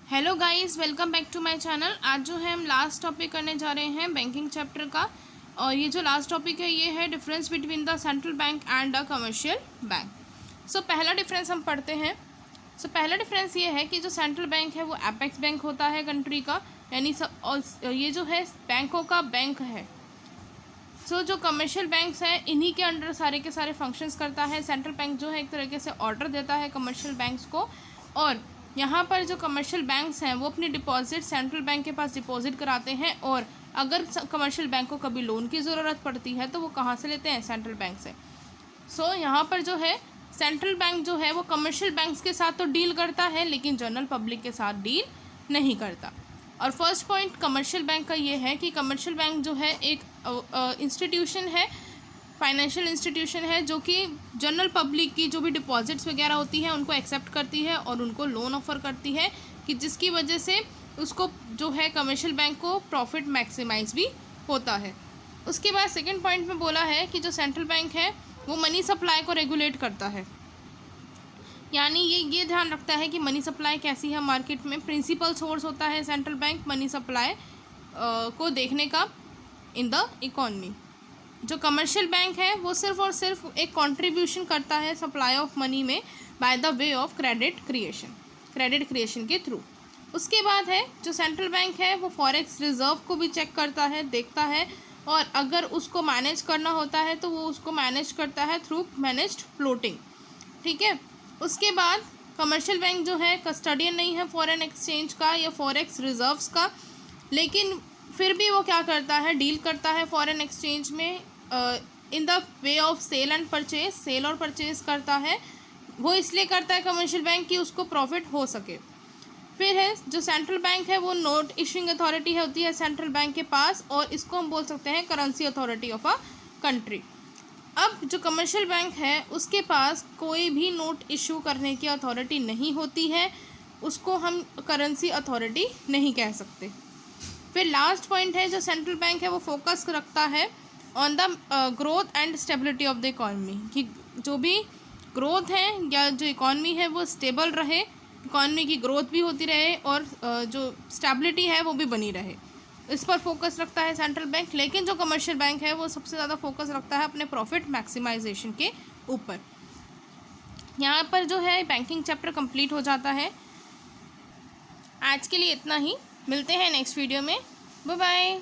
Hello guys, welcome back to my channel. आज जो है हम लास्ट टॉपिक करने जा रहे हैं बैंकिंग चैप्टर का। और ये जो लास्ट टॉपिक है ये है difference between the central bank and the commercial bank. So पहला डिफरेंस हम पढ़ते हैं। पहला डिफरेंस ये है कि जो सेंट्रल बैंक है वो एपेक्स बैंक होता है कंट्री का, यानी ये जो है बैंकों का बैंक है। जो कमर्शियल बैंक्स हैं इन्हीं के अंडर सारे के सारे फंक्शंस करता है। सेंट्रल बैंक जो है एक तरीके से ऑर्डर देता है कमर्शियल बैंक्स को, और यहाँ पर जो कमर्शियल बैंक्स हैं वो अपनी डिपॉजिट सेंट्रल बैंक के पास डिपॉजिट कराते हैं, और अगर कमर्शियल बैंक को कभी लोन की ज़रूरत पड़ती है तो वो कहाँ से लेते हैं? सेंट्रल बैंक से। यहाँ पर जो है सेंट्रल बैंक जो है वो कमर्शियल बैंक्स के साथ तो डील करता है लेकिन जनरल पब्लिक के साथ डील नहीं करता। और फर्स्ट पॉइंट कमर्शियल बैंक का ये है कि कमर्शियल बैंक जो है एक इंस्टीट्यूशन है, फाइनेंशियल इंस्टीट्यूशन है, जो कि जनरल पब्लिक की जो भी डिपॉजिट्स वगैरह होती हैं उनको एक्सेप्ट करती है और उनको लोन ऑफ़र करती है, कि जिसकी वजह से उसको जो है कमर्शियल बैंक को प्रॉफिट मैक्सिमाइज भी होता है। उसके बाद सेकंड पॉइंट में बोला है कि जो सेंट्रल बैंक है वो मनी सप्लाई को रेगुलेट करता है, यानी ये ध्यान रखता है कि मनी सप्लाई कैसी है मार्केट में। प्रिंसिपल सोर्स होता है सेंट्रल बैंक मनी सप्लाई को देखने का इन द इकॉनमी। जो कमर्शियल बैंक है वो सिर्फ और सिर्फ एक कंट्रीब्यूशन करता है सप्लाई ऑफ मनी में by the way of credit creation के थ्रू। उसके बाद है जो सेंट्रल बैंक है वो फॉरेक्स रिजर्व को भी चेक करता है, देखता है, और अगर उसको मैनेज करना होता है तो वो उसको मैनेज करता है थ्रू मैनेज्ड फ्लोटिंग। ठीक है। उसके बाद कमर्शियल बैंक जो है कस्टडियन नहीं है फॉरेन एक्सचेंज का या फॉरेक्स रिजर्व्स का, लेकिन फिर भी वो क्या करता है? डील करता है फॉरेन एक्सचेंज में in the way of sale and purchase, sale और परचेज करता है। वो इसलिए करता है कमर्शियल बैंक कि उसको प्रॉफिट हो सके। फिर है जो सेंट्रल बैंक है वो नोट इशूइंग अथॉरिटी होती है सेंट्रल बैंक के पास, और इसको हम बोल सकते हैं currency authority of a country. अब जो कमर्शियल बैंक है उसके पास कोई भी नोट इशू करने की अथॉरिटी नहीं होती है, उसको हम करेंसी अथॉरिटी नहीं कह सकते। फिर लास्ट पॉइंट है जो सेंट्रल बैंक है वो फोकस रखता है on the growth and stability of the economy, कि जो भी ग्रोथ है या जो इकॉनमी है वो स्टेबल रहे, इकॉनमी की ग्रोथ भी होती रहे और जो स्टेबिलिटी है वो भी बनी रहे। इस पर फोकस रखता है सेंट्रल बैंक। लेकिन जो कमर्शियल बैंक है वो सबसे ज़्यादा फोकस रखता है अपने प्रॉफिट मैक्सिमाइजेशन के ऊपर। यहाँ पर जो है बैंकिंग चैप्टर कंप्लीट हो जाता है। आज के लिए इतना ही, मिलते हैं नेक्स्ट वीडियो में। Bye bye.